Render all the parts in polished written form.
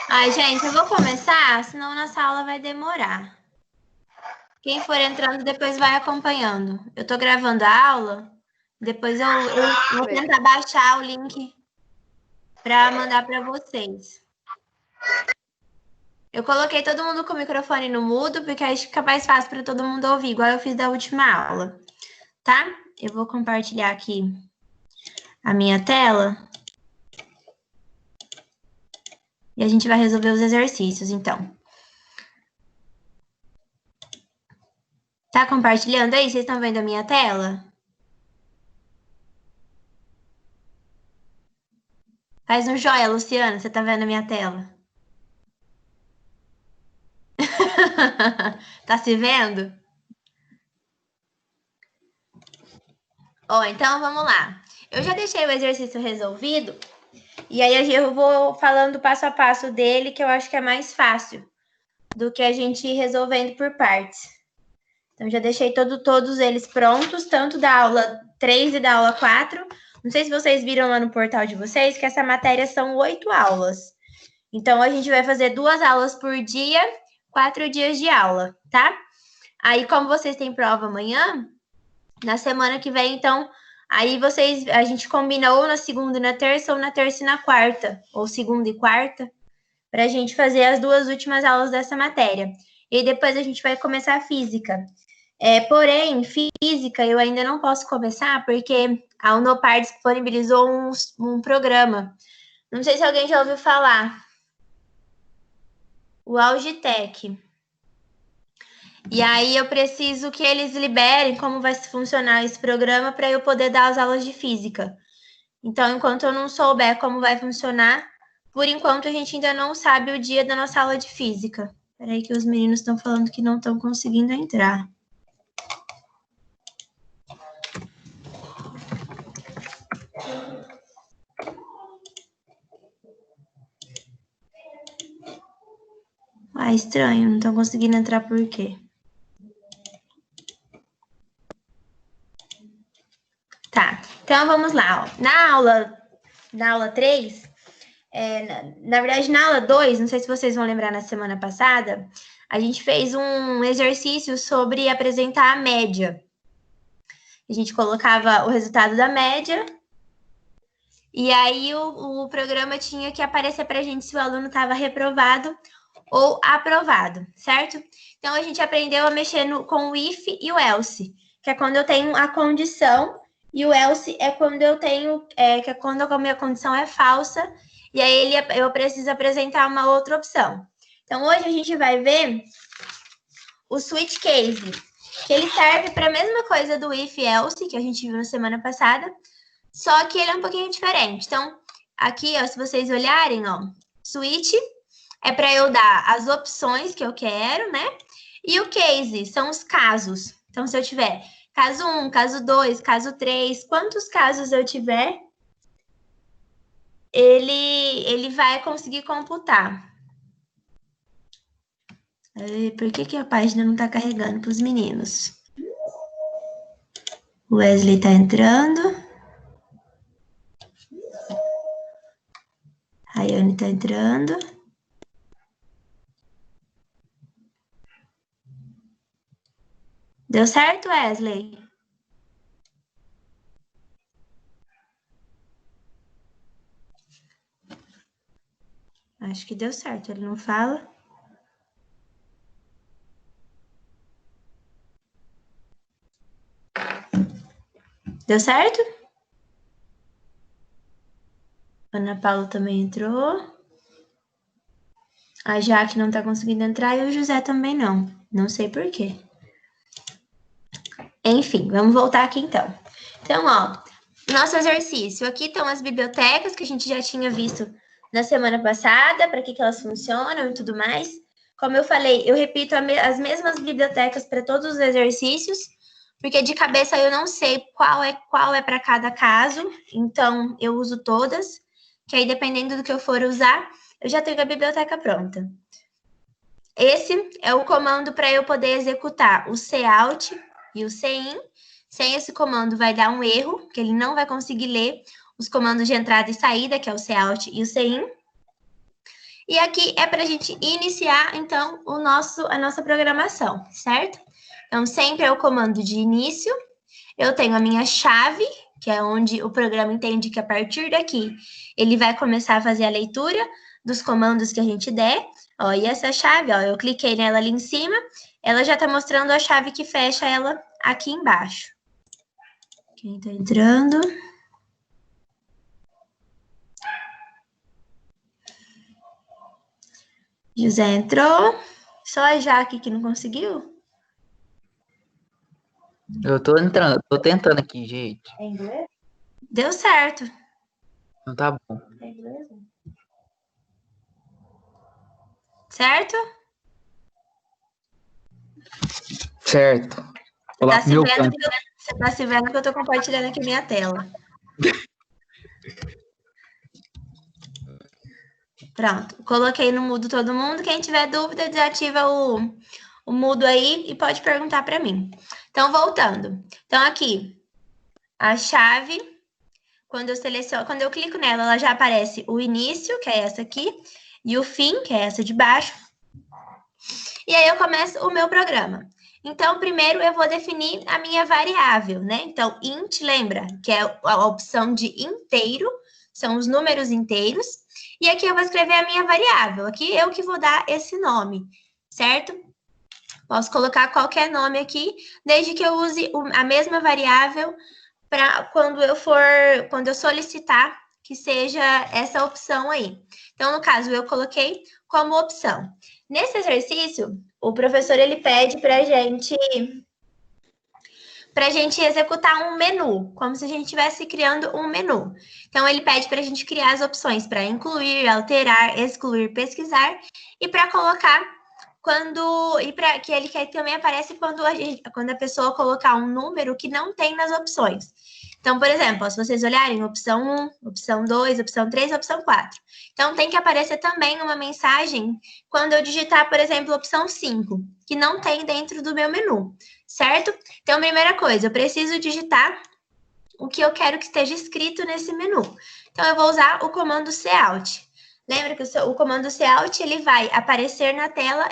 Ai, gente, eu vou começar, senão nossa aula vai demorar. Quem for entrando, depois vai acompanhando. Eu tô gravando a aula, depois eu vou tentar baixar o link para mandar para vocês. Eu coloquei todo mundo com o microfone no mudo, porque aí fica mais fácil para todo mundo ouvir, igual eu fiz da última aula, tá? Eu vou compartilhar aqui a minha tela. E a gente vai resolver os exercícios, então. Tá compartilhando aí? Vocês estão vendo a minha tela? Faz um joia, Luciana, você tá vendo a minha tela? Tá se vendo? Ó, então vamos lá. Eu já deixei o exercício resolvido, e aí eu vou falando passo a passo dele, que eu acho que é mais fácil do que a gente ir resolvendo por partes. Então, já deixei todos eles prontos, tanto da aula 3 e da aula 4. Não sei se vocês viram lá no portal de vocês, que essa matéria são 8 aulas. Então, a gente vai fazer 2 aulas por dia, 4 dias de aula, tá? Aí, como vocês têm prova amanhã, na semana que vem, então, aí a gente combina ou na segunda e na terça, ou na terça e na quarta, ou segunda e quarta, para a gente fazer as 2 últimas aulas dessa matéria. E depois a gente vai começar a física. Porém, física eu ainda não posso começar, porque a Unopar disponibilizou um programa. Não sei se alguém já ouviu falar. O Augitec. E aí eu preciso que eles liberem como vai funcionar esse programa para eu poder dar as aulas de física. Então, enquanto eu não souber como vai funcionar, por enquanto a gente ainda não sabe o dia da nossa aula de física. Peraí que os meninos estão falando que não estão conseguindo entrar. Ah, estranho, não estão conseguindo entrar por quê? Tá, então vamos lá. Ó. Na aula 3, na verdade, na aula 2, não sei se vocês vão lembrar na semana passada, a gente fez um exercício sobre apresentar a média. A gente colocava o resultado da média, e aí o programa tinha que aparecer para a gente se o aluno estava reprovado ou aprovado, certo? Então, a gente aprendeu a mexer com o if e o else, que é quando eu tenho a condição, e o else é quando eu tenho, que é quando a minha condição é falsa, e aí eu preciso apresentar uma outra opção. Então, hoje a gente vai ver o switch case, que ele serve para a mesma coisa do if e else, que a gente viu na semana passada, só que ele é um pouquinho diferente. Então, aqui, ó, se vocês olharem, ó, switch é para eu dar as opções que eu quero, né? E o case são os casos. Então, se eu tiver caso 1, caso 2, caso 3, quantos casos eu tiver, ele vai conseguir computar. Por que a página não está carregando para os meninos? O Wesley está entrando. A Yane está entrando. Deu certo, Wesley? Acho que deu certo, ele não fala. Deu certo? Ana Paula também entrou. A Jaque não tá conseguindo entrar e o José também não. Não sei por quê. Enfim, vamos voltar aqui então. Então, ó, nosso exercício. Aqui estão as bibliotecas que a gente já tinha visto na semana passada, para que elas funcionam e tudo mais. Como eu falei, eu repito as mesmas bibliotecas para todos os exercícios, porque de cabeça eu não sei qual é para cada caso, então eu uso todas, que aí dependendo do que eu for usar, eu já tenho a biblioteca pronta. Esse é o comando para eu poder executar o cout e o cin. Sem esse comando vai dar um erro, que ele não vai conseguir ler os comandos de entrada e saída, que é o cout e o cin. E aqui é para a gente iniciar, então, a nossa programação, certo? Então, sempre é o comando de início. Eu tenho a minha chave, que é onde o programa entende que a partir daqui ele vai começar a fazer a leitura dos comandos que a gente der. Ó, e essa chave, ó, eu cliquei nela ali em cima, ela já está mostrando a chave que fecha ela aqui embaixo. Quem está entrando? José entrou. Só a Jaque que não conseguiu? Eu tô entrando, tô tentando aqui, gente. É inglês? Deu certo. Não tá bom. É inglês? Certo? Certo. Olá, você tá se vendo que eu tô compartilhando aqui minha tela. Pronto. Coloquei no mudo todo mundo. Quem tiver dúvida, desativa o mudo aí e pode perguntar para mim. Então, voltando. Então, aqui, a chave, quando eu clico nela, ela já aparece o início, que é essa aqui, e o fim, que é essa de baixo. E aí eu começo o meu programa. Então, primeiro eu vou definir a minha variável, né? Então, int, lembra, que é a opção de inteiro, são os números inteiros. E aqui eu vou escrever a minha variável. Aqui eu que vou dar esse nome, certo? Posso colocar qualquer nome aqui, desde que eu use a mesma variável para quando eu solicitar que seja essa opção aí. Então, no caso, eu coloquei como opção. Nesse exercício, o professor ele pede para a gente executar um menu, como se a gente estivesse criando um menu. Então, ele pede para a gente criar as opções para incluir, alterar, excluir, pesquisar e para colocar e para que ele quer também aparece quando a pessoa colocar um número que não tem nas opções. Então, por exemplo, se vocês olharem, opção 1, opção 2, opção 3, opção 4. Então, tem que aparecer também uma mensagem quando eu digitar, por exemplo, opção 5, que não tem dentro do meu menu, certo? Então, primeira coisa, eu preciso digitar o que eu quero que esteja escrito nesse menu. Então, eu vou usar o comando cout. Lembra que o comando cout, ele vai aparecer na tela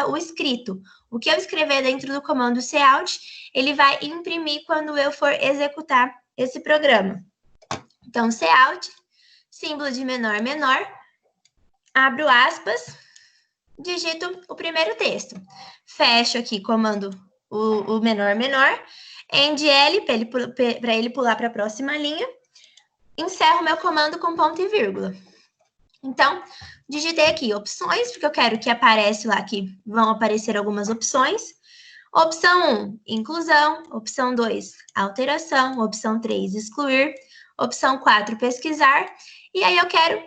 o escrito. O que eu escrever dentro do comando cout, ele vai imprimir quando eu for executar esse programa. Então, cout, símbolo de menor, menor, abro aspas, digito o primeiro texto. Fecho aqui comando o menor, menor, endl, para ele pular para a próxima linha, encerro meu comando com ponto e vírgula. Então, digitei aqui opções, porque eu quero que apareça lá que vão aparecer algumas opções. Opção 1, inclusão. Opção 2, alteração. Opção 3, excluir. Opção 4, pesquisar. E aí eu quero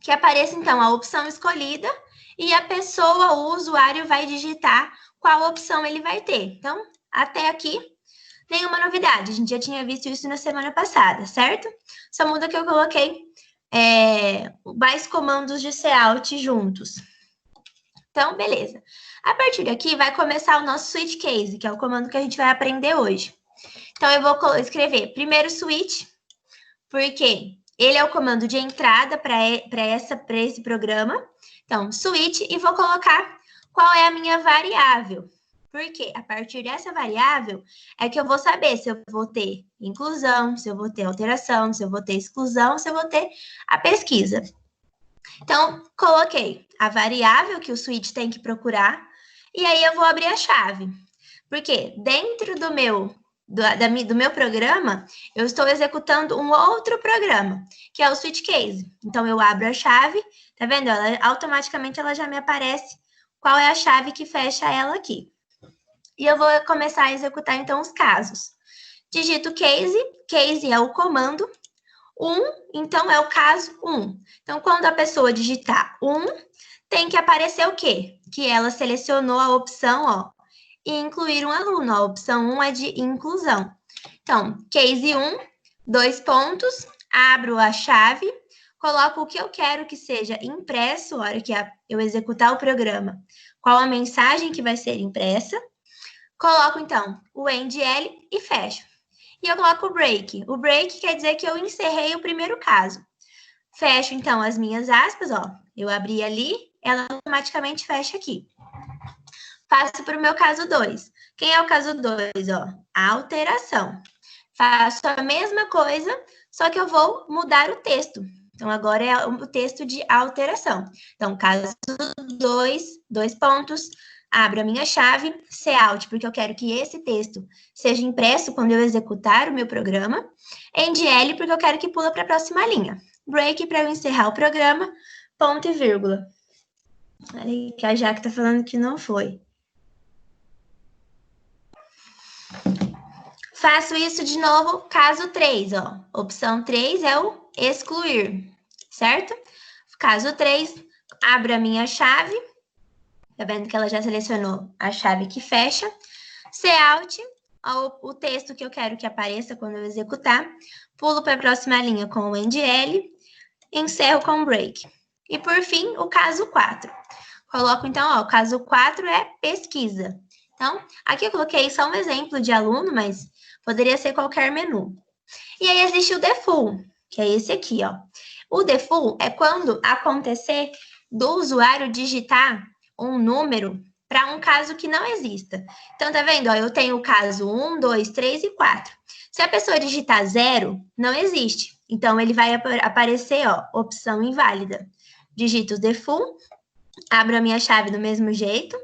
que apareça, então, a opção escolhida e a pessoa, o usuário, vai digitar qual opção ele vai ter. Então, até aqui, nenhuma novidade. A gente já tinha visto isso na semana passada, certo? Só muda que eu coloquei mais comandos de cout juntos. Então, beleza. A partir daqui, vai começar o nosso switch case, que é o comando que a gente vai aprender hoje. Então, eu vou escrever primeiro switch, porque ele é o comando de entrada para esse programa. Então, switch, e vou colocar qual é a minha variável. Porque a partir dessa variável é que eu vou saber se eu vou ter inclusão, se eu vou ter alteração, se eu vou ter exclusão, se eu vou ter a pesquisa. Então, coloquei a variável que o switch tem que procurar e aí eu vou abrir a chave. Porque dentro do meu programa, eu estou executando um outro programa, que é o switch case. Então, eu abro a chave, tá vendo? Automaticamente ela já me aparece qual é a chave que fecha ela aqui. E eu vou começar a executar, então, os casos. Digito case é o comando. 1, então, é o caso 1. Então, quando a pessoa digitar 1, tem que aparecer o quê? Que ela selecionou a opção, ó, e incluir um aluno. A opção 1 é de inclusão. Então, case 1, 2 pontos, abro a chave, coloco o que eu quero que seja impresso, na hora que eu executar o programa, qual a mensagem que vai ser impressa. Coloco, então, o endl e fecho. E eu coloco o break. O break quer dizer que eu encerrei o primeiro caso. Fecho, então, as minhas aspas, ó. Eu abri ali, ela automaticamente fecha aqui. Faço para o meu caso 2. Quem é o caso 2? Ó, alteração. Faço a mesma coisa, só que eu vou mudar o texto. Então, agora é o texto de alteração. Então, caso 2, 2 pontos, abro a minha chave, Cout, porque eu quero que esse texto seja impresso quando eu executar o meu programa. End-L, porque eu quero que pula para a próxima linha. Break, para eu encerrar o programa, ponto e vírgula. Aí, que a Jaque está falando que não foi. Faço isso de novo, caso 3, ó. Opção 3 é o excluir, certo? Caso 3, abro a minha chave. Tá vendo que ela já selecionou a chave que fecha. Cout, o texto que eu quero que apareça quando eu executar. Pulo para a próxima linha com o end-L. Encerro com o break. E por fim, o caso 4. Coloco então, ó, o caso 4 é pesquisa. Então, aqui eu coloquei só um exemplo de aluno, mas poderia ser qualquer menu. E aí existe o default, que é esse aqui, ó. O default é quando acontecer do usuário digitar um número para um caso que não exista. Então, tá vendo? Ó, eu tenho o caso 1, 2, 3 e 4. Se a pessoa digitar 0, não existe. Então, ele vai aparecer, ó, opção inválida. Digito o default, abro a minha chave do mesmo jeito,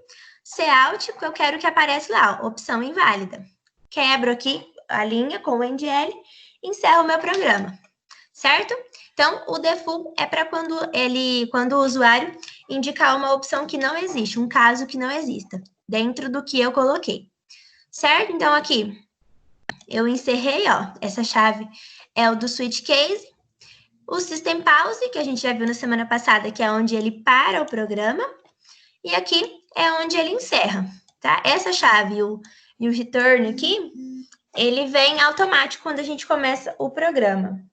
Cout, porque eu quero que apareça lá, ó, opção inválida. Quebro aqui a linha com o end-L, encerro o meu programa, certo? Então, o default é para quando o usuário indicar uma opção que não existe, um caso que não exista, dentro do que eu coloquei, certo? Então, aqui, eu encerrei, ó, essa chave é o do switch case, o system pause, que a gente já viu na semana passada, que é onde ele para o programa, e aqui é onde ele encerra, tá? Essa chave e o return aqui, ele vem automático quando a gente começa o programa.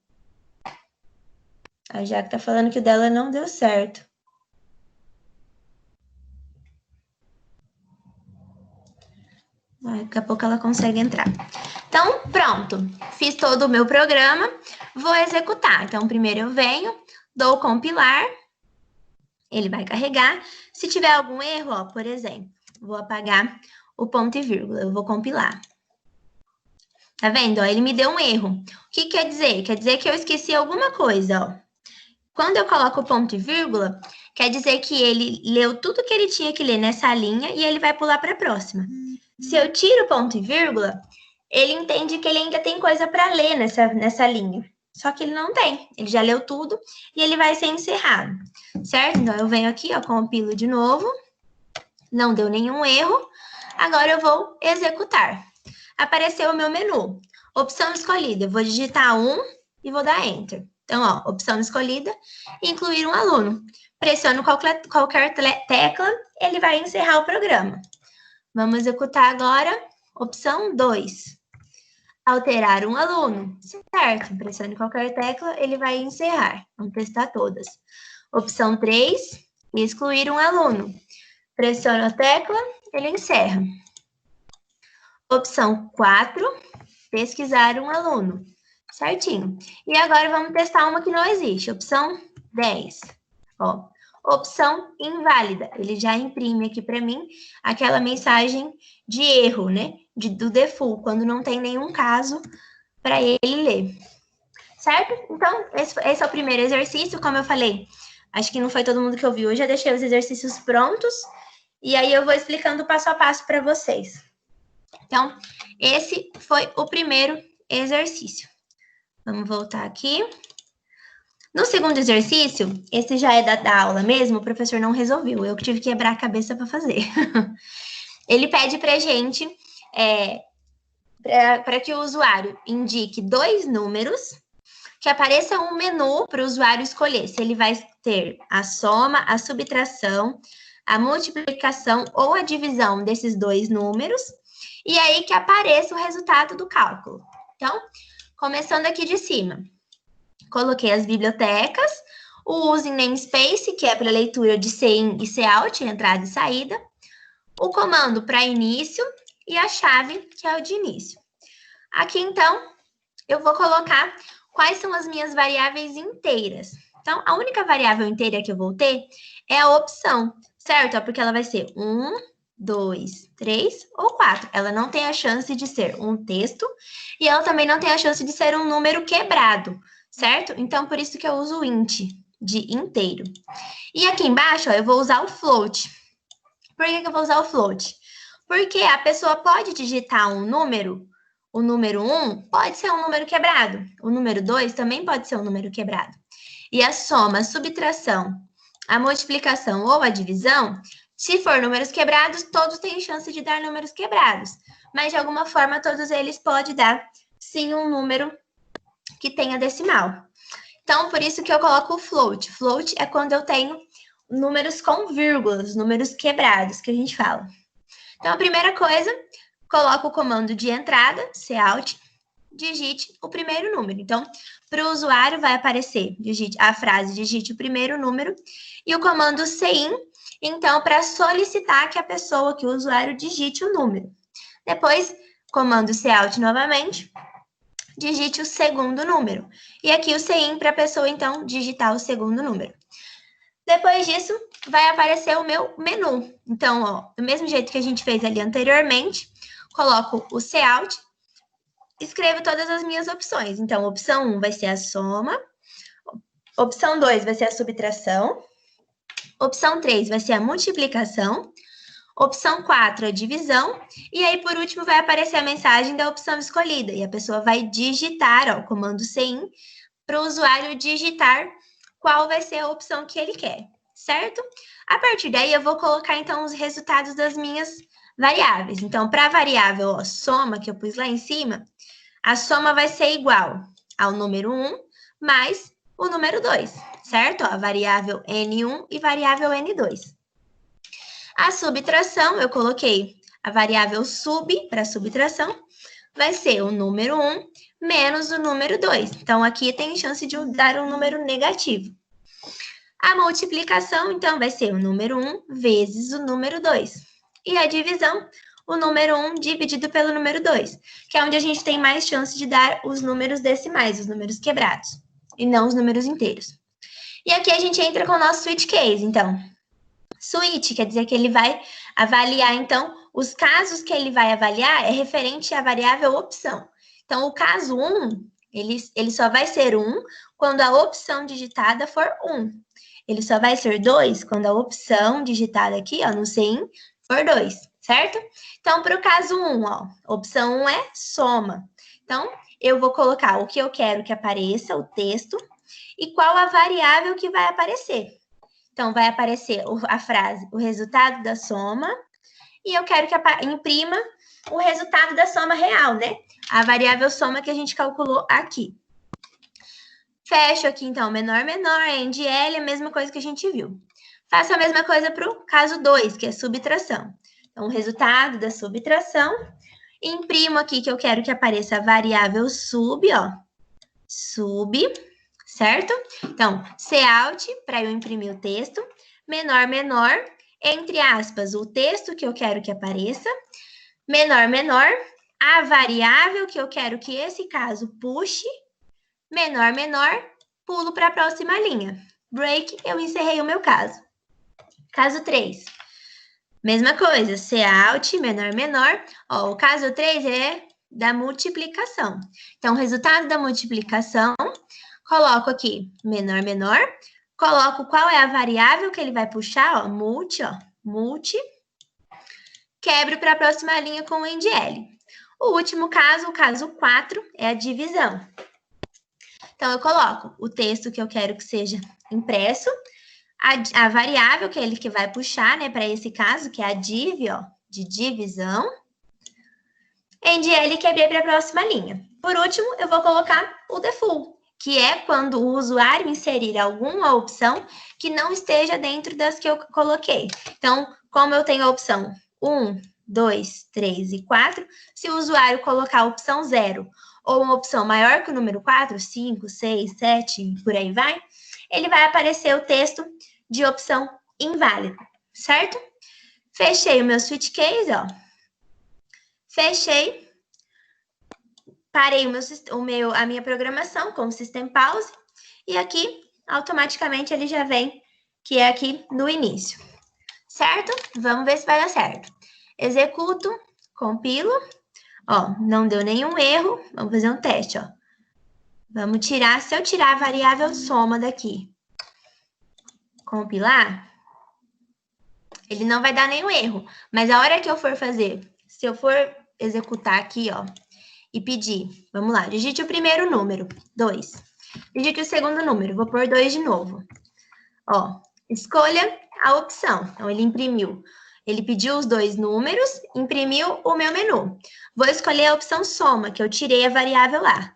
A Jaque tá falando que o dela não deu certo. Daqui a pouco ela consegue entrar. Então, pronto. Fiz todo o meu programa. Vou executar. Então, primeiro eu venho, dou compilar. Ele vai carregar. Se tiver algum erro, ó, por exemplo, vou apagar o ponto e vírgula. Eu vou compilar. Tá vendo? Ó, ele me deu um erro. O que quer dizer? Quer dizer que eu esqueci alguma coisa, ó. Quando eu coloco o ponto e vírgula, quer dizer que ele leu tudo que ele tinha que ler nessa linha e ele vai pular para a próxima. Se eu tiro o ponto e vírgula, ele entende que ele ainda tem coisa para ler nessa linha. Só que ele não tem. Ele já leu tudo e ele vai ser encerrado, certo? Então, eu venho aqui, ó, compilo de novo. Não deu nenhum erro. Agora eu vou executar. Apareceu o meu menu. Opção escolhida. Eu vou digitar 1 e vou dar Enter. Então, ó, opção escolhida, incluir um aluno. Pressiono qualquer tecla, ele vai encerrar o programa. Vamos executar agora, opção 2. Alterar um aluno. Certo, pressione qualquer tecla, ele vai encerrar. Vamos testar todas. Opção 3, excluir um aluno. Pressiono a tecla, ele encerra. Opção 4, pesquisar um aluno. Certinho. E agora vamos testar uma que não existe. Opção 10. Ó, opção inválida. Ele já imprime aqui para mim aquela mensagem de erro, né? Do default, quando não tem nenhum caso para ele ler. Certo? Então, esse é o primeiro exercício. Como eu falei, acho que não foi todo mundo que ouviu. Eu já deixei os exercícios prontos. E aí eu vou explicando passo a passo para vocês. Então, esse foi o primeiro exercício. Vamos voltar aqui. No segundo exercício, esse já é da aula mesmo, o professor não resolveu, eu que tive que quebrar a cabeça para fazer. Ele pede para a gente, para que o usuário indique 2 números, que apareça um menu para o usuário escolher se ele vai ter a soma, a subtração, a multiplicação ou a divisão desses 2 números, e aí que apareça o resultado do cálculo. Então, começando aqui de cima, coloquei as bibliotecas, o using namespace, que é para leitura de CIN e Cout, entrada e saída, o comando para início e a chave, que é o de início. Aqui, então, eu vou colocar quais são as minhas variáveis inteiras. Então, a única variável inteira que eu vou ter é a opção, certo? Porque ela vai ser 1, 2, 3 ou 4. Ela não tem a chance de ser um texto e ela também não tem a chance de ser um número quebrado, certo? Então, por isso que eu uso o int, de inteiro. E aqui embaixo, ó, eu vou usar o float. Por que eu vou usar o float? Porque a pessoa pode digitar um número, o número 1 pode ser um número quebrado, o número 2 também pode ser um número quebrado. E a soma, a subtração, a multiplicação ou a divisão, se for números quebrados, todos têm chance de dar números quebrados. Mas, de alguma forma, todos eles podem dar, sim, um número que tenha decimal. Então, por isso que eu coloco o float. Float é quando eu tenho números com vírgulas, números quebrados, que a gente fala. Então, a primeira coisa, coloco o comando de entrada, cout, digite o primeiro número. Então, para o usuário vai aparecer a frase digite o primeiro número e o comando cin, então, para solicitar que a pessoa, que o usuário digite o número. Depois, comando cout novamente, digite o segundo número. E aqui o cin para a pessoa, então, digitar o segundo número. Depois disso, vai aparecer o meu menu. Então, ó, do mesmo jeito que a gente fez ali anteriormente, coloco o cout, escrevo todas as minhas opções. Então, opção 1 vai ser a soma, opção 2 vai ser a subtração, opção 3 vai ser a multiplicação, opção 4 a divisão, e aí, por último, vai aparecer a mensagem da opção escolhida, e a pessoa vai digitar, ó, o comando cin, para o usuário digitar qual vai ser a opção que ele quer, certo? A partir daí, eu vou colocar, então, os resultados das minhas variáveis. Então, para a variável, ó, soma, que eu pus lá em cima, a soma vai ser igual ao número 1 mais o número 2, certo? Ó, a variável N1 e variável N2. A subtração, eu coloquei a variável sub para subtração, vai ser o número 1 menos o número 2. Então, aqui tem chance de dar um número negativo. A multiplicação, então, vai ser o número 1 vezes o número 2. E a divisão, o número 1 dividido pelo número 2, que é onde a gente tem mais chance de dar os números decimais, os números quebrados, e não os números inteiros. E aqui a gente entra com o nosso switch case, então. Switch quer dizer que ele vai avaliar, então, os casos que ele vai avaliar é referente à variável opção. Então, o caso 1, ele só vai ser 1 quando a opção digitada for 1. Ele só vai ser 2 quando a opção digitada aqui, ó, no cin, for 2, certo? Então, para o caso 1, ó, opção 1 é soma. Então, eu vou colocar o que eu quero que apareça, o texto, e qual a variável que vai aparecer. Então, vai aparecer a frase, o resultado da soma, e eu quero que imprima o resultado da soma real, né? A variável soma que a gente calculou aqui. Fecho aqui, então, menor, menor, end L, a mesma coisa que a gente viu. Faço a mesma coisa para o caso 2, que é subtração. Então, o resultado da subtração, imprimo aqui que eu quero que apareça a variável sub, ó, sub, certo? Então, cout, para eu imprimir o texto, menor, menor, entre aspas, o texto que eu quero que apareça, menor, menor, a variável que eu quero que esse caso puxe, menor, menor, pulo para a próxima linha. Break, eu encerrei o meu caso. Caso 3. Mesma coisa, cout, menor, menor. Ó, o caso 3 é da multiplicação. Então, o resultado da multiplicação, coloco aqui menor, menor. Coloco qual é a variável que ele vai puxar, ó, multi, quebro para a próxima linha com o end L. O último caso, o caso 4, é a divisão. Então, eu coloco o texto que eu quero que seja impresso, a variável que ele que vai puxar, né, para esse caso, que é a div, ó, de divisão, end L, quebrei para a próxima linha. Por último, eu vou colocar o default, que é quando o usuário inserir alguma opção que não esteja dentro das que eu coloquei. Então, como eu tenho a opção 1, 2, 3 e 4, se o usuário colocar a opção 0 ou uma opção maior que o número 4, 5, 6, 7, por aí vai, ele vai aparecer o texto de opção inválida, certo? Fechei o meu switch case, ó. Fechei. Parei a minha programação com o System Pause. E aqui, automaticamente ele já vem, que é aqui no início. Certo? Vamos ver se vai dar certo. Executo, compilo. Ó, não deu nenhum erro. Vamos fazer um teste, ó. Vamos tirar, se eu tirar a variável soma daqui, compilar, ele não vai dar nenhum erro. Mas a hora que eu for fazer, se eu for executar aqui, ó, e pedir, vamos lá, digite o primeiro número, 2. Digite o segundo número, vou pôr 2 de novo. Ó, escolha a opção. Então, ele imprimiu. Ele pediu os 2 números, imprimiu o meu menu. Vou escolher a opção soma, que eu tirei a variável lá.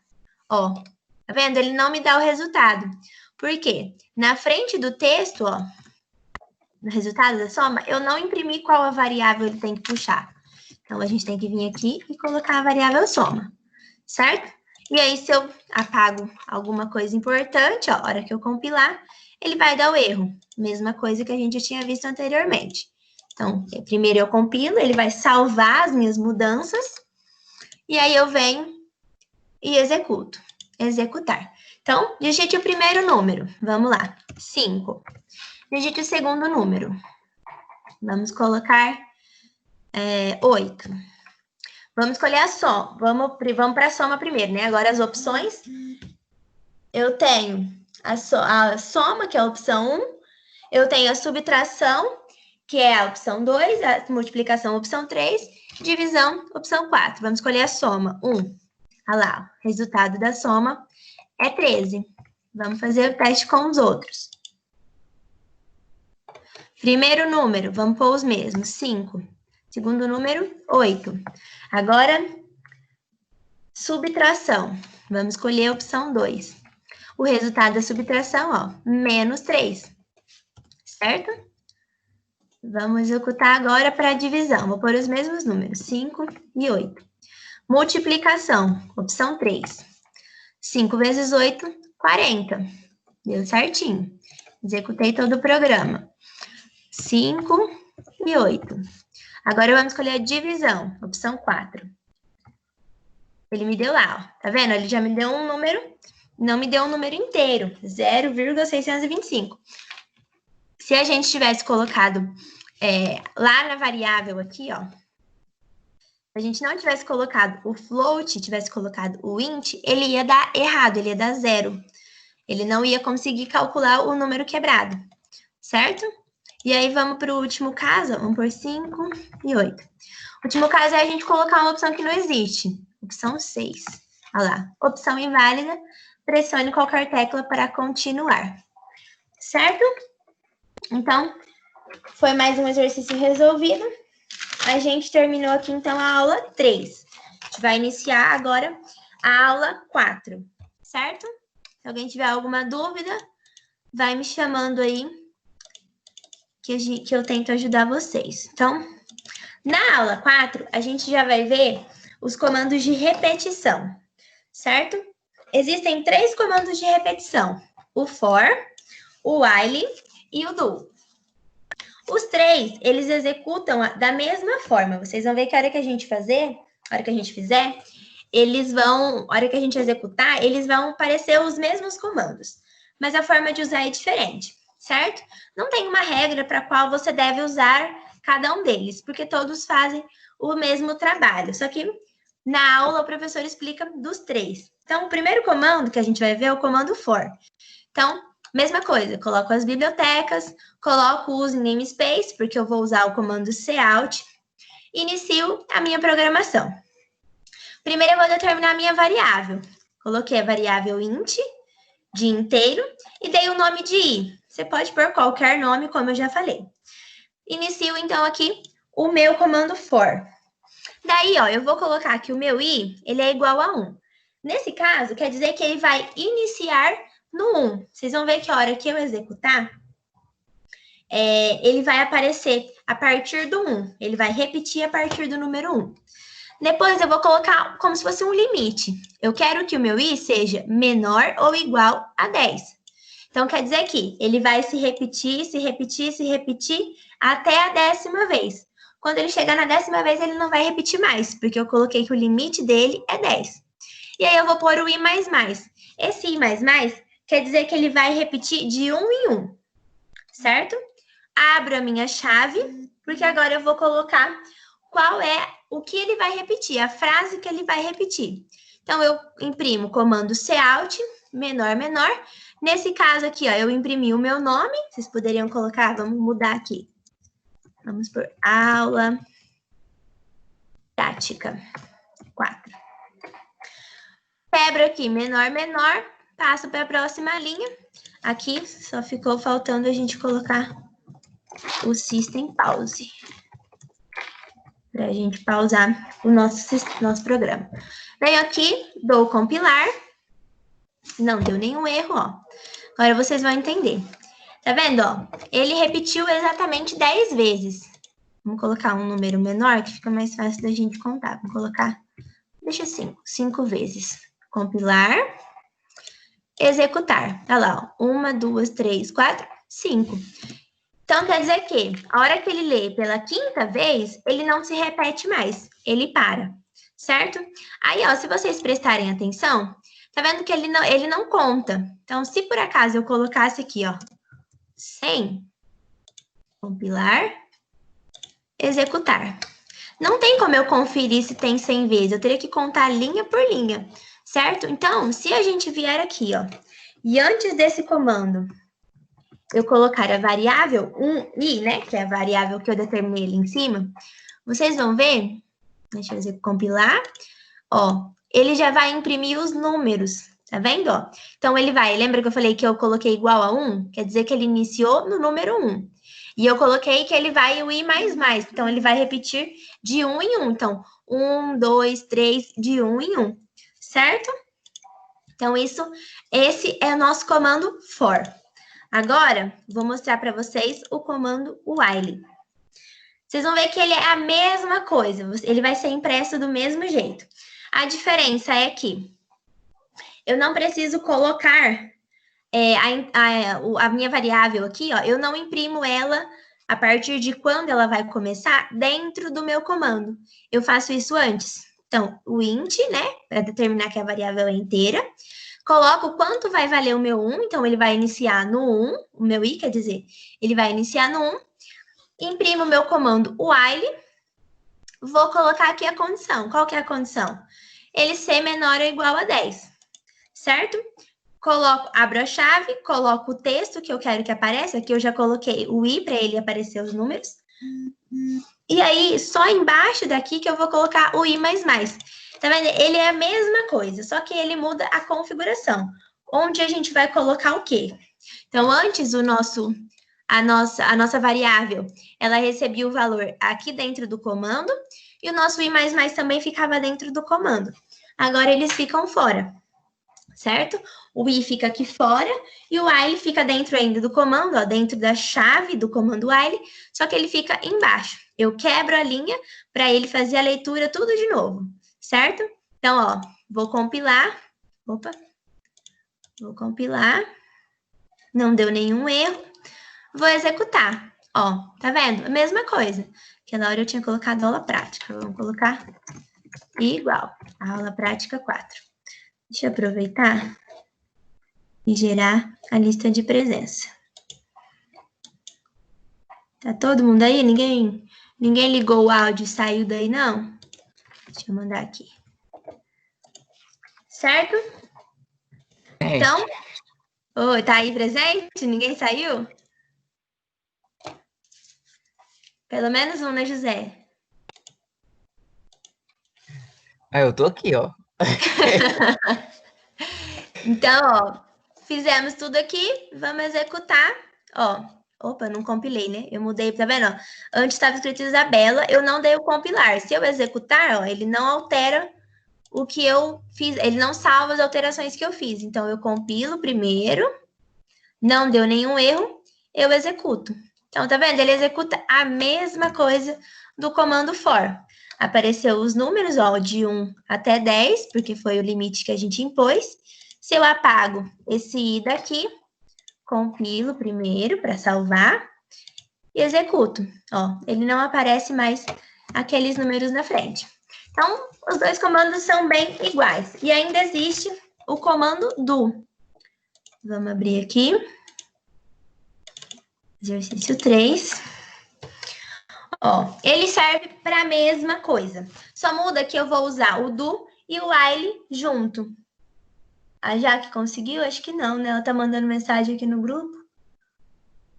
Ó, tá vendo? Ele não me dá o resultado. Por quê? Na frente do texto, ó, no resultado da soma, eu não imprimi qual a variável ele tem que puxar. Então, a gente tem que vir aqui e colocar a variável soma, certo? E aí, se eu apago alguma coisa importante, ó, a hora que eu compilar, ele vai dar o erro. Mesma coisa que a gente já tinha visto anteriormente. Então, primeiro eu compilo, ele vai salvar as minhas mudanças, e aí eu venho e executo. Executar. Então, digite o primeiro número. Vamos lá. 5. Digite o segundo número. Vamos colocar 8. Vamos escolher a soma. Vamos para a soma primeiro, né? Agora as opções. Eu tenho a soma, que é a opção 1. Eu tenho a subtração, que é a opção 2. A multiplicação, opção 3. Divisão, opção 4. Vamos escolher a soma. 1. Olha lá, o resultado da soma é 13. Vamos fazer o teste com os outros. Primeiro número, vamos pôr os mesmos, 5. Segundo número, 8. Agora, subtração. Vamos escolher a opção 2. O resultado da subtração, ó, menos 3. Certo? Vamos executar agora para a divisão. Vou pôr os mesmos números, 5 e 8. Multiplicação, opção 3. 5 vezes 8, 40. Deu certinho. Executei todo o programa. 5 e 8. Agora vamos escolher a divisão, opção 4. Ele me deu lá, ó. Tá vendo? Ele já me deu um número, não me deu um número inteiro, 0,625. Se a gente tivesse colocado lá na variável aqui, ó, se a gente não tivesse colocado o float, tivesse colocado o int, ele ia dar errado, ele ia dar 0. Ele não ia conseguir calcular o número quebrado, certo? E aí, vamos para o último caso, ó, vamos por 5 e 8. O último caso é a gente colocar uma opção que não existe, opção 6. Olha lá, opção inválida, pressione qualquer tecla para continuar, certo? Então, foi mais um exercício resolvido. A gente terminou aqui, então, a aula 3. A gente vai iniciar agora a aula 4, certo? Se alguém tiver alguma dúvida, vai me chamando aí, que eu tento ajudar vocês. Então, na aula 4, a gente já vai ver os comandos de repetição, certo? Existem 3 comandos de repetição: o for, o while e o do. Os 3, eles executam da mesma forma. Vocês vão ver que a hora que a gente fizer, eles vão, a hora que a gente executar, eles vão parecer os mesmos comandos. Mas a forma de usar é diferente, certo? Não tem uma regra para qual você deve usar cada um deles, porque todos fazem o mesmo trabalho. Só que na aula o professor explica dos 3. Então, o primeiro comando que a gente vai ver é o comando for. Então, mesma coisa, coloco as bibliotecas, coloco o use namespace, porque eu vou usar o comando cout, inicio a minha programação. Primeiro eu vou determinar a minha variável. Coloquei a variável int, de inteiro, e dei o nome de i. Você pode pôr qualquer nome, como eu já falei. Inicio, então, aqui o meu comando for. Daí, ó, eu vou colocar que o meu i, ele é igual a 1. Nesse caso, quer dizer que ele vai iniciar no 1. Vocês vão ver que a hora que eu executar, ele vai aparecer a partir do 1. Ele vai repetir a partir do número 1. Depois eu vou colocar como se fosse um limite. Eu quero que o meu i seja menor ou igual a 10. Então, quer dizer que ele vai se repetir, se repetir, se repetir até a 10ª vez. Quando ele chegar na 10ª vez, ele não vai repetir mais, porque eu coloquei que o limite dele é 10. E aí eu vou pôr o i++. Esse i++ quer dizer que ele vai repetir de 1 em 1, certo? Abro a minha chave, porque agora eu vou colocar qual é o que ele vai repetir, a frase que ele vai repetir. Então, eu imprimo o comando Cout, menor, menor. Nesse caso aqui, ó, eu imprimi o meu nome, vocês poderiam colocar, vamos mudar aqui. Vamos por aula prática 4. Quebro aqui, menor, menor, passo para a próxima linha. Aqui só ficou faltando a gente colocar o System Pause. Para a gente pausar o nosso programa. Venho aqui, dou compilar. Não deu nenhum erro, ó. Agora vocês vão entender. Tá vendo, ó? Ele repetiu exatamente 10 vezes. Vamos colocar um número menor, que fica mais fácil da gente contar. Vamos colocar, deixa 5 vezes. Compilar. Executar. Olha lá, ó. 1, 2, 3, 4, 5. Então, quer dizer que, a hora que ele lê pela 5ª vez, ele não se repete mais. Ele para, certo? Aí, ó, se vocês prestarem atenção, tá vendo que ele não conta. Então, se por acaso eu colocasse aqui, ó, 100, compilar, executar. Não tem como eu conferir se tem 100 vezes, eu teria que contar linha por linha, certo? Então, se a gente vier aqui, ó, e antes desse comando, eu colocar a variável 1i, né, que é a variável que eu determinei ali em cima, vocês vão ver, deixa eu fazer compilar, ó, ele já vai imprimir os números, tá vendo, ó? Então, ele vai, lembra que eu falei que eu coloquei igual a 1? Quer dizer que ele iniciou no número 1. E eu coloquei que ele vai o i mais, então ele vai repetir de 1 em 1. Então, 1, 2, 3, de 1 em 1, certo? Então, esse é o nosso comando for. Agora, vou mostrar para vocês o comando while. Vocês vão ver que ele é a mesma coisa, ele vai ser impresso do mesmo jeito. A diferença é que eu não preciso colocar a minha variável aqui, ó, eu não imprimo ela a partir de quando ela vai começar dentro do meu comando. Eu faço isso antes. Então, o int, né, para determinar que a variável é inteira. Coloco quanto vai valer o meu 1, então ele vai iniciar no 1, o meu i, quer dizer, ele vai iniciar no 1. Imprimo o meu comando while. Vou colocar aqui a condição. Qual que é a condição? Ele ser menor ou igual a 10, certo? Abro a chave, coloco o texto que eu quero que apareça. Aqui eu já coloquei o i para ele aparecer os números. E aí, só embaixo daqui que eu vou colocar o i mais. Tá vendo? Ele é a mesma coisa, só que ele muda a configuração. Onde a gente vai colocar o quê? Então, antes a nossa variável, ela recebia o valor aqui dentro do comando, e o nosso i mais também ficava dentro do comando. Agora, eles ficam fora, certo? O i fica aqui fora, e o while fica dentro ainda do comando, ó, dentro da chave do comando while, só que ele fica embaixo. Eu quebro a linha para ele fazer a leitura tudo de novo, certo? Então, ó, vou compilar. Opa. Vou compilar. Não deu nenhum erro. Vou executar. Ó, tá vendo? A mesma coisa. Aquela hora eu tinha colocado aula prática. Vamos colocar igual. Aula prática 4. Deixa eu aproveitar e gerar a lista de presença. Tá todo mundo aí? Ninguém ligou o áudio e saiu daí, não? Deixa eu mandar aqui. Certo? Então, tá aí presente? Ninguém saiu? Pelo menos um, né, José? Eu tô aqui, ó. Então, ó, fizemos tudo aqui, vamos executar, ó. Opa, não compilei, né? Eu mudei, tá vendo? Ó, antes estava escrito Isabela, eu não dei o compilar. Se eu executar, ó, ele não altera o que eu fiz, ele não salva as alterações que eu fiz. Então, eu compilo primeiro, não deu nenhum erro, eu executo. Então, tá vendo? Ele executa a mesma coisa do comando for. Apareceu os números, ó, de 1 até 10, porque foi o limite que a gente impôs. Se eu apago esse i daqui, compilo primeiro para salvar e executo. Ó, ele não aparece mais aqueles números na frente. Então, os dois comandos são bem iguais. E ainda existe o comando do. Vamos abrir aqui. Exercício 3. Ó, ele serve para a mesma coisa. Só muda que eu vou usar o do e o while junto. A Jaque conseguiu? Acho que não, né? Ela tá mandando mensagem aqui no grupo.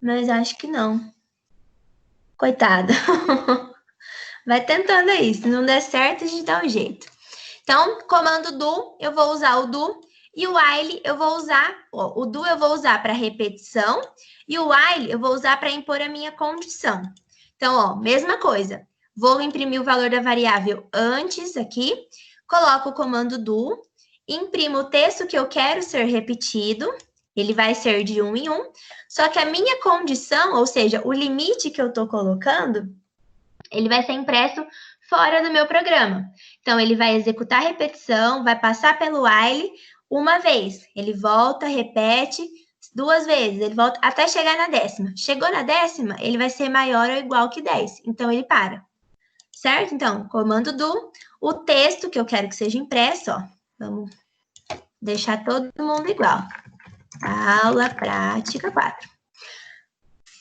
Mas acho que não. Coitada. Vai tentando aí. Se não der certo, a gente dá um jeito. Então, comando do, eu vou usar o do. E o while eu vou usar... Ó, o do eu vou usar para repetição. E o while eu vou usar para impor a minha condição. Então, ó, mesma coisa. Vou imprimir o valor da variável antes aqui. Coloco o comando do. Imprimo o texto que eu quero ser repetido. Ele vai ser de 1 em 1. Só que a minha condição, ou seja, o limite que eu estou colocando, ele vai ser impresso fora do meu programa. Então, ele vai executar a repetição, vai passar pelo while uma vez. Ele volta, repete 2 vezes. Ele volta até chegar na 10ª. Chegou na 10ª, ele vai ser maior ou igual que 10. Então, ele para. Certo? Então, comando do. O texto que eu quero que seja impresso, ó. Vamos deixar todo mundo igual. Aula prática 4.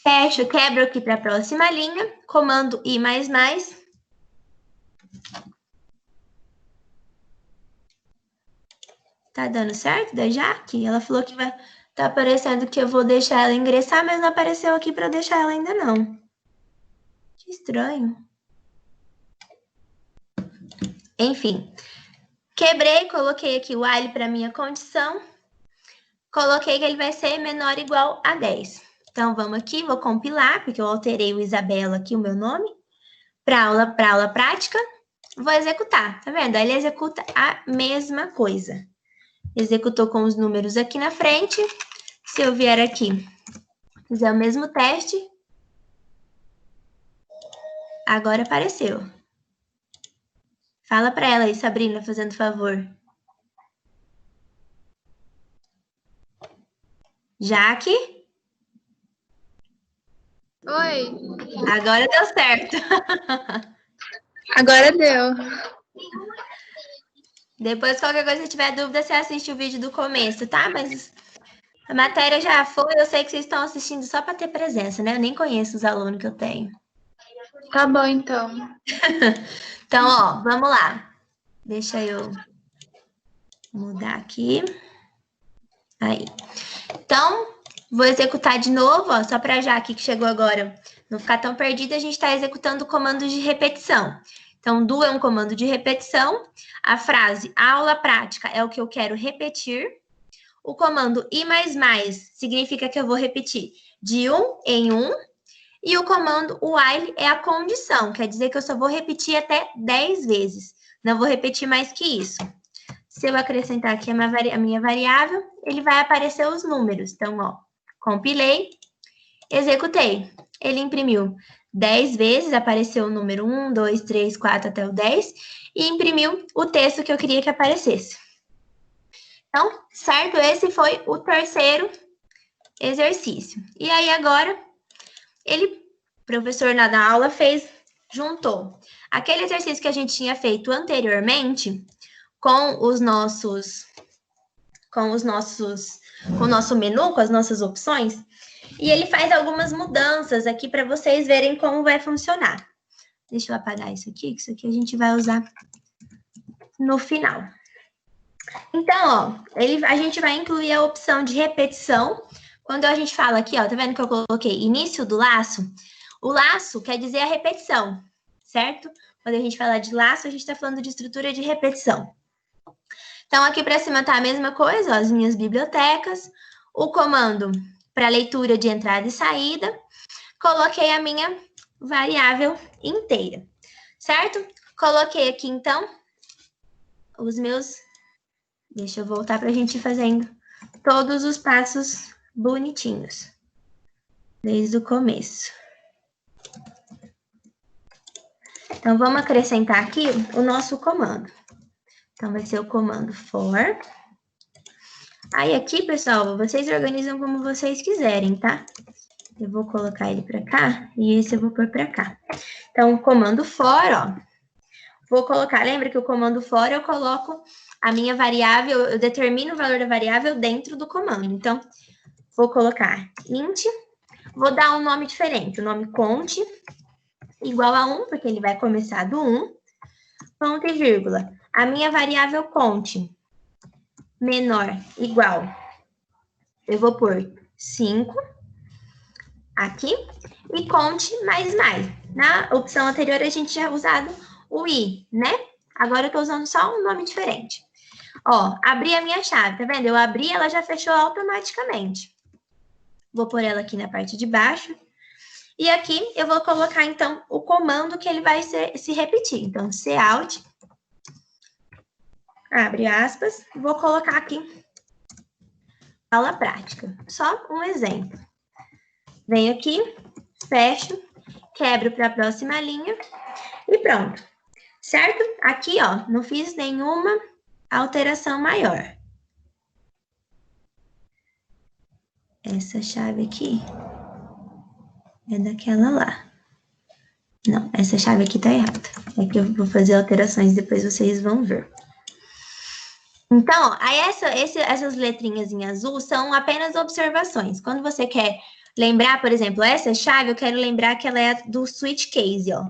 Fecho, quebro aqui para a próxima linha. Comando I++. Tá dando certo da Jaque? Ela falou que vai... Tá aparecendo que eu vou deixar ela ingressar, mas não apareceu aqui para deixar ela ainda não. Que estranho. Enfim. Quebrei, coloquei aqui o while para minha condição. Coloquei que ele vai ser menor ou igual a 10. Então, vamos aqui, vou compilar, porque eu alterei o Isabela aqui, o meu nome, para aula prática. Vou executar, tá vendo? Aí ele executa a mesma coisa. Executou com os números aqui na frente. Se eu vier aqui, fizer o mesmo teste, agora apareceu. Fala para ela aí, Sabrina, fazendo favor. Jaque? Oi. Agora deu certo. Agora deu. Depois, qualquer coisa, se tiver dúvida, você assiste o vídeo do começo, tá? Mas a matéria já foi, eu sei que vocês estão assistindo só para ter presença, né? Eu nem conheço os alunos que eu tenho. Tá bom, então. Então, ó, vamos lá. Deixa eu mudar aqui. Aí. Então, vou executar de novo, ó, só para a Jaque que chegou agora não ficar tão perdida, a gente está executando comandos de repetição. Então, do é um comando de repetição. A frase aula prática é o que eu quero repetir. O comando I++ significa que eu vou repetir de 1 em 1. E o comando while é a condição, quer dizer que eu só vou repetir até 10 vezes. Não vou repetir mais que isso. Se eu acrescentar aqui a minha variável, ele vai aparecer os números. Então, ó, compilei, executei. Ele imprimiu 10 vezes, apareceu o número 1, 2, 3, 4 até o 10, e imprimiu o texto que eu queria que aparecesse. Então, certo? Esse foi o terceiro exercício. E aí, agora, o professor na aula juntou aquele exercício que a gente tinha feito anteriormente com o nosso menu, com as nossas opções, e ele faz algumas mudanças aqui para vocês verem como vai funcionar. Deixa eu apagar isso aqui, que isso aqui a gente vai usar no final. Então, ó, a gente vai incluir a opção de repetição. Quando a gente fala aqui, ó, tá vendo que eu coloquei início do laço? O laço quer dizer a repetição, certo? Quando a gente fala de laço, a gente está falando de estrutura de repetição. Então, aqui para cima tá a mesma coisa, ó, as minhas bibliotecas, o comando para leitura de entrada e saída, coloquei a minha variável inteira, certo? Coloquei aqui, então, os meus... Deixa eu voltar para a gente ir fazendo todos os passos bonitinhos, desde o começo. Então, vamos acrescentar aqui o nosso comando. Então, vai ser o comando for. Aí, aqui, pessoal, vocês organizam como vocês quiserem, tá? Eu vou colocar ele para cá e esse eu vou pôr para cá. Então, o comando for, ó. Vou colocar, lembra que o comando for eu coloco a minha variável, eu determino o valor da variável dentro do comando. Então, Vou colocar int, vou dar um nome diferente, o nome conte, igual a 1, porque ele vai começar do 1, ponto e vírgula. A minha variável conte menor igual, eu vou pôr 5 aqui, e conte mais. Na opção anterior, a gente tinha usado o i, né? Agora eu tô usando só um nome diferente. Ó, abri a minha chave, tá vendo? Eu abri, ela já fechou automaticamente. Vou pôr ela aqui na parte de baixo. E aqui eu vou colocar, então, o comando que ele vai se repetir. Então, cout, abre aspas, vou colocar aqui aula prática. Só um exemplo. Venho aqui, fecho, quebro para a próxima linha e pronto. Certo? Aqui, ó, não fiz nenhuma alteração maior. Essa chave aqui é daquela lá. Não, essa chave aqui tá errada. É que eu vou fazer alterações, depois vocês vão ver. Então, ó, aí essas letrinhas em azul são apenas observações. Quando você quer lembrar, por exemplo, essa chave, eu quero lembrar que ela é do switch case, ó.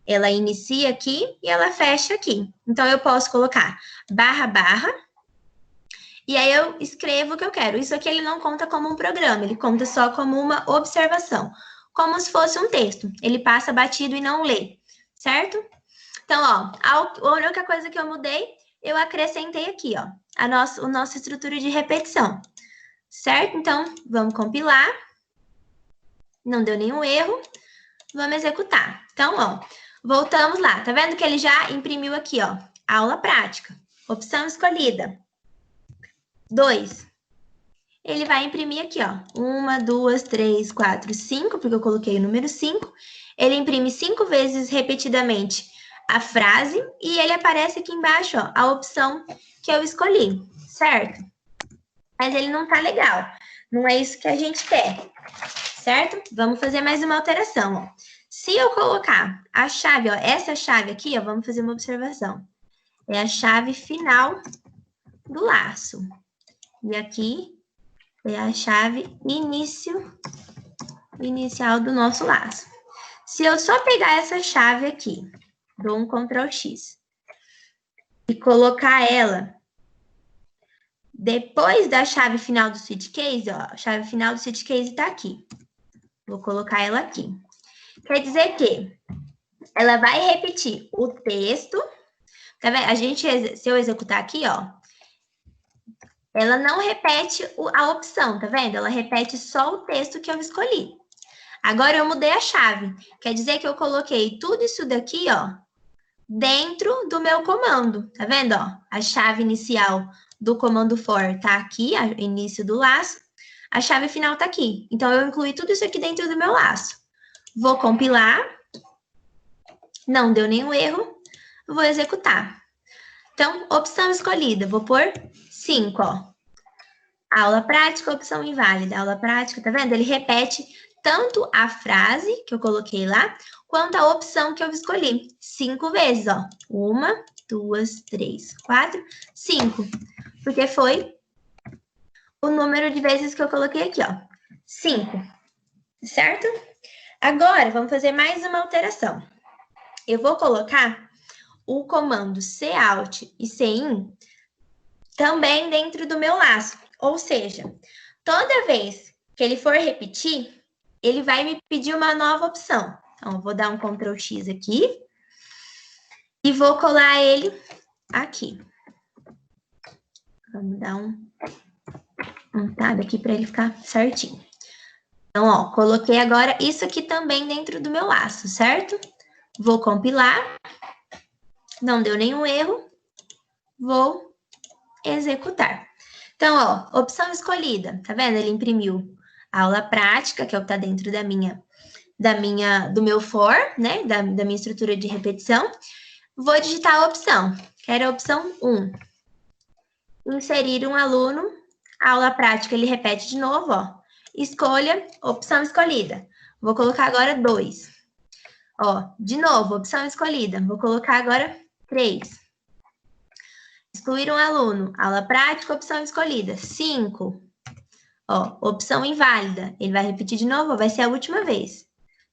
Ela inicia aqui e ela fecha aqui. Então, eu posso colocar // e aí eu escrevo o que eu quero. Isso aqui ele não conta como um programa, ele conta só como uma observação. Como se fosse um texto. Ele passa batido e não lê, certo? Então, ó, a única coisa que eu mudei, eu acrescentei aqui, ó, a nossa estrutura de repetição. Certo? Então, vamos compilar. Não deu nenhum erro. Vamos executar. Então, ó, voltamos lá. Tá vendo que ele já imprimiu aqui, ó, aula prática. Opção escolhida. 2. Ele vai imprimir aqui, ó, 1, 2, 3, 4, 5, porque eu coloquei o número 5. Ele imprime 5 vezes repetidamente a frase e ele aparece aqui embaixo, ó, a opção que eu escolhi, certo? Mas ele não tá legal. Não é isso que a gente quer, certo? Vamos fazer mais uma alteração, ó. Se eu colocar a chave, ó, essa chave aqui, ó, vamos fazer uma observação. É a chave final do laço. E aqui é a chave inicial do nosso laço. Se eu só pegar essa chave aqui, dou um Ctrl X, e colocar ela depois da chave final do switch case, ó, a chave final do switch case tá aqui. Vou colocar ela aqui. Quer dizer que ela vai repetir o texto, tá vendo? Se eu executar aqui, ó, ela não repete a opção, tá vendo? Ela repete só o texto que eu escolhi. Agora eu mudei a chave. Quer dizer que eu coloquei tudo isso daqui, ó, dentro do meu comando. Tá vendo, ó? A chave inicial do comando for tá aqui, o início do laço. A chave final tá aqui. Então, eu incluí tudo isso aqui dentro do meu laço. Vou compilar. Não deu nenhum erro. Vou executar. Então, opção escolhida. Vou pôr 5, ó. Aula prática, opção inválida. Aula prática, tá vendo? Ele repete tanto a frase que eu coloquei lá, quanto a opção que eu escolhi. 5 vezes, ó. 1, 2, 3, 4, 5. Porque foi o número de vezes que eu coloquei aqui, ó. 5. Certo? Agora, vamos fazer mais uma alteração. Eu vou colocar o comando cout e cin também dentro do meu laço. Ou seja, toda vez que ele for repetir, ele vai me pedir uma nova opção. Então, eu vou dar um Ctrl X aqui e vou colar ele aqui. Vamos dar um tab aqui para ele ficar certinho. Então, ó, coloquei agora isso aqui também dentro do meu laço, certo? Vou compilar. Não deu nenhum erro. Vou executar. Então, ó, opção escolhida, tá vendo? Ele imprimiu a aula prática, que é o que tá dentro do meu for, né? Da minha estrutura de repetição. Vou digitar a opção, que era a opção 1. Inserir um aluno, a aula prática ele repete de novo, ó. Escolha, opção escolhida. Vou colocar agora 2. Ó, de novo, opção escolhida. Vou colocar agora 3. Excluir um aluno, aula prática, opção escolhida. 5. Ó, opção inválida. Ele vai repetir de novo, vai ser a última vez.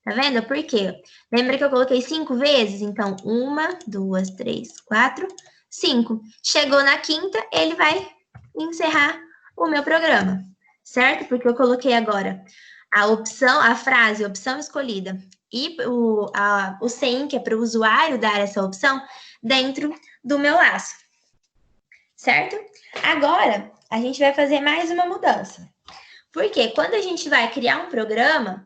Tá vendo? Por quê? Lembra que eu coloquei 5 vezes? Então, 1, 2, 3, 4, 5. Chegou na quinta, ele vai encerrar o meu programa, certo? Porque eu coloquei agora a frase, opção escolhida, e o sem, que é para o usuário dar essa opção, dentro do meu laço, certo? Agora, a gente vai fazer mais uma mudança. Porque quando a gente vai criar um programa,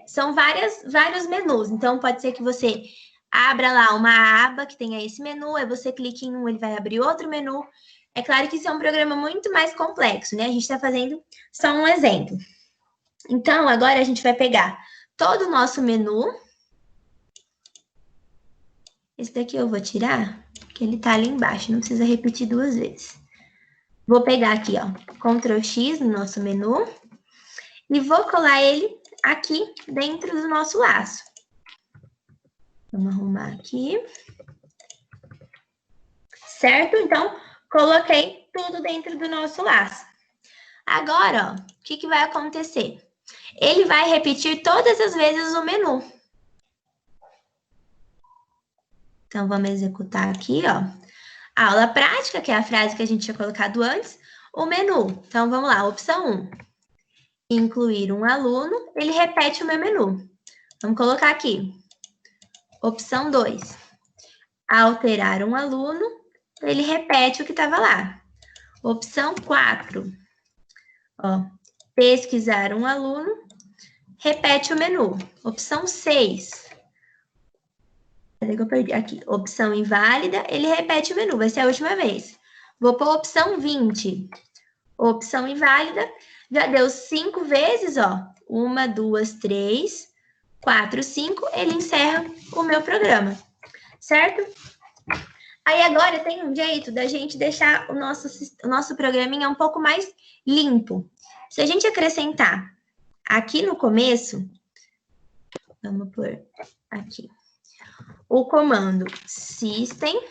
são vários menus. Então, pode ser que você abra lá uma aba que tenha esse menu, aí você clica em um, ele vai abrir outro menu. É claro que isso é um programa muito mais complexo, né? A gente está fazendo só um exemplo. Então, agora a gente vai pegar todo o nosso menu. Esse daqui eu vou tirar, porque ele tá ali embaixo, não precisa repetir 2 vezes. Vou pegar aqui, ó, Ctrl X no nosso menu e vou colar ele aqui dentro do nosso laço. Vamos arrumar aqui. Certo? Então, coloquei tudo dentro do nosso laço. Agora, ó, o que vai acontecer? Ele vai repetir todas as vezes o menu. Então, vamos executar aqui, ó. Aula prática, que é a frase que a gente tinha colocado antes. O menu. Então, vamos lá. Opção 1. Incluir um aluno. Ele repete o meu menu. Vamos colocar aqui. Opção 2. Alterar um aluno. Ele repete o que estava lá. Opção 4. Ó, pesquisar um aluno. Repete o menu. Opção 6. Peraí que eu perdi aqui. Opção inválida, ele repete o menu, vai ser a última vez. Vou pôr opção 20. Opção inválida, já deu 5 vezes, ó. 1, 2, 3, 4, 5, ele encerra o meu programa, certo? Aí agora tem um jeito da gente deixar o nosso programinha um pouco mais limpo. Se a gente acrescentar aqui no começo, vamos pôr aqui. O comando system,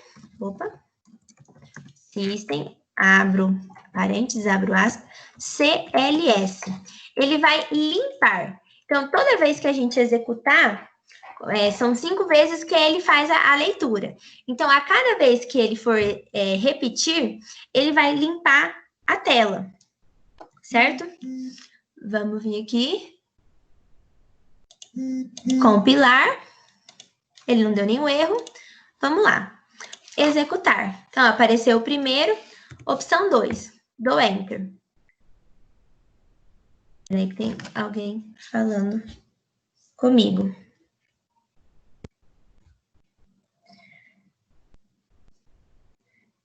abro parênteses, abro aspas, cls. Ele vai limpar. Então, toda vez que a gente executar, são 5 vezes que ele faz a leitura. Então, a cada vez que ele for repetir, ele vai limpar a tela, certo? Vamos vir aqui. Compilar. Ele não deu nenhum erro. Vamos lá. Executar. Então, apareceu o primeiro. Opção 2. Dou Enter. Peraí que tem alguém falando comigo.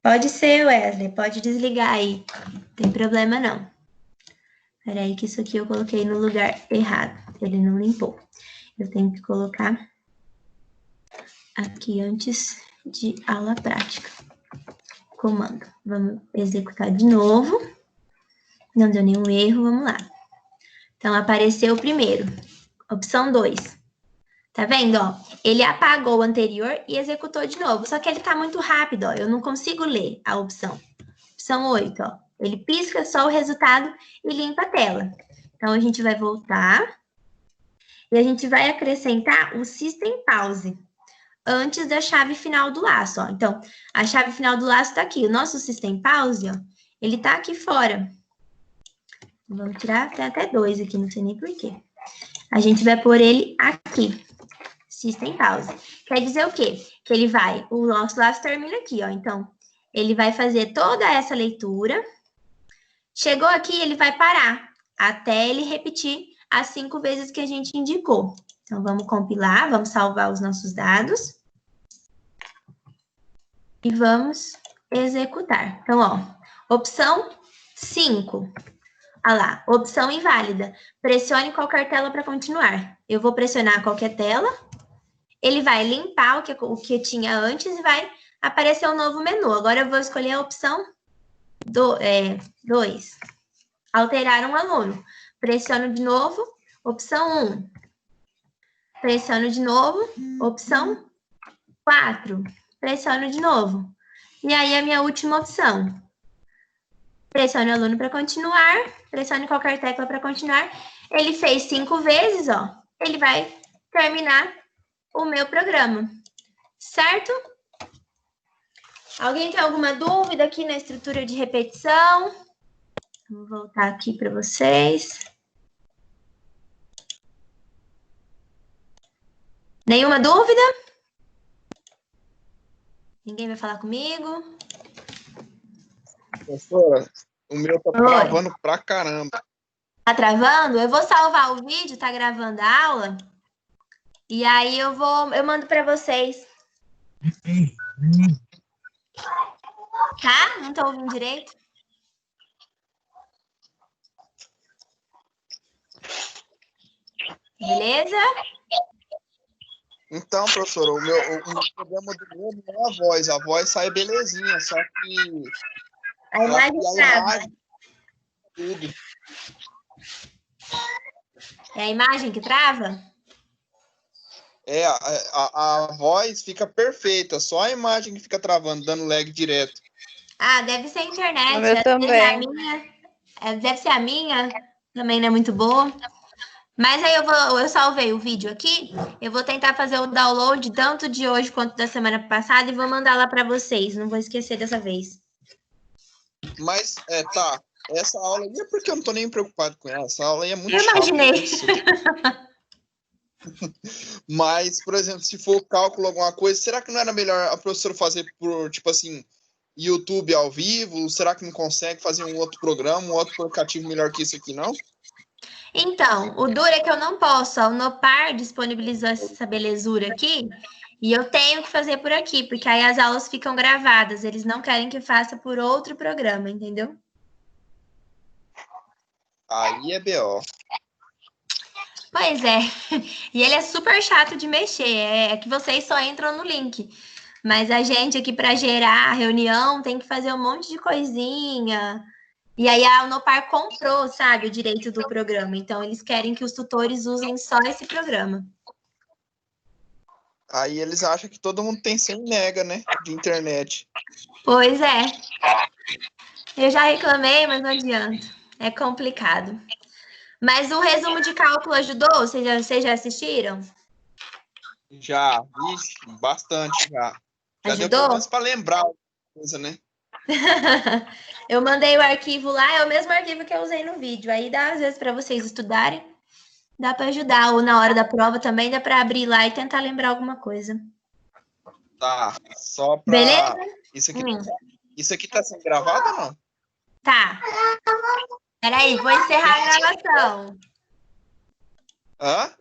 Pode ser, Wesley. Pode desligar aí. Não tem problema, não. Peraí que isso aqui eu coloquei no lugar errado. Ele não limpou. Eu tenho que colocar aqui antes de aula prática. Comando. Vamos executar de novo. Não deu nenhum erro, vamos lá. Então, apareceu o primeiro. Opção 2. Tá vendo, ó? Ele apagou o anterior e executou de novo. Só que ele tá muito rápido, ó. Eu não consigo ler a opção. Opção 8, ó. Ele pisca só o resultado e limpa a tela. Então, a gente vai voltar. E a gente vai acrescentar o System Pause antes da chave final do laço, ó. Então, a chave final do laço tá aqui. O nosso System Pause, ó, ele tá aqui fora. Vamos tirar, tem até 2 aqui, não sei nem por quê. A gente vai pôr ele aqui. System Pause. Quer dizer o quê? Que ele vai, o nosso laço termina aqui, ó. Então, ele vai fazer toda essa leitura. Chegou aqui, ele vai parar até ele repetir as 5 vezes que a gente indicou. Então, vamos compilar, vamos salvar os nossos dados. E vamos executar. Então, ó, opção 5. Olha lá, opção inválida. Pressione qualquer tela para continuar. Eu vou pressionar qualquer tela. Ele vai limpar o que tinha antes e vai aparecer um novo menu. Agora eu vou escolher a opção 2. Alterar um aluno. Pressiono de novo, opção 1. Pressiono de novo, opção 4. Pressiono de novo. E aí, a minha última opção. Pressione o aluno para continuar. pressione qualquer tecla para continuar. Ele fez 5 vezes, ó. Ele vai terminar o meu programa, certo? Alguém tem alguma dúvida aqui na estrutura de repetição? Vou voltar aqui para vocês. Nenhuma dúvida? Ninguém vai falar comigo? Professora, o meu tá travando pra caramba. Tá travando? Eu vou salvar o vídeo, tá gravando a aula. E aí eu mando para vocês. Tá? Não tô ouvindo direito? Beleza? Então, professora, o problema do meu não é a voz. A voz sai belezinha, só que A imagem trava. Tudo. É a imagem que trava? É, a voz fica perfeita, só a imagem que fica travando, dando lag direto. Ah, deve ser a internet. O meu Às também. vezes a minha, deve ser a minha, também não é muito boa. Mas aí eu salvei o vídeo aqui, eu vou tentar fazer o download tanto de hoje quanto da semana passada e vou mandar lá para vocês, não vou esquecer dessa vez. Mas, tá, essa aula aí é porque eu não tô nem preocupado com ela, essa aula aí é muito Eu chata. imaginei. Mas, por exemplo, se for cálculo alguma coisa, será que não era melhor a professora fazer por, tipo assim, YouTube ao vivo? Será que não consegue fazer um outro programa, um outro aplicativo melhor que isso aqui, não? Então, o duro é que eu não posso, o Nopar disponibilizou essa belezura aqui, e eu tenho que fazer por aqui, porque aí as aulas ficam gravadas, eles não querem que faça por outro programa, entendeu? Aí é BO. Pois é, e ele é super chato de mexer, é que vocês só entram no link, mas a gente aqui para gerar a reunião tem que fazer um monte de coisinha, e aí a Unopar comprou, sabe, o direito do programa, então eles querem que os tutores usem só esse programa. Aí eles acham que todo mundo tem 100 mega, né, de internet. Pois é, eu já reclamei, mas não adianta, é complicado. Mas o resumo de cálculo ajudou? Vocês já assistiram? Já, ixi, bastante já. Já deu Ajudou? pelo menos para lembrar alguma coisa, né? Eu mandei o arquivo lá, é o mesmo arquivo que eu usei no vídeo. Aí dá, às vezes, para vocês estudarem, dá para ajudar. Ou na hora da prova também dá para abrir lá e tentar lembrar alguma coisa. Tá, só pra... Beleza? Isso aqui tá sendo gravado ou não? Tá. Peraí, vou encerrar a gravação. Hã?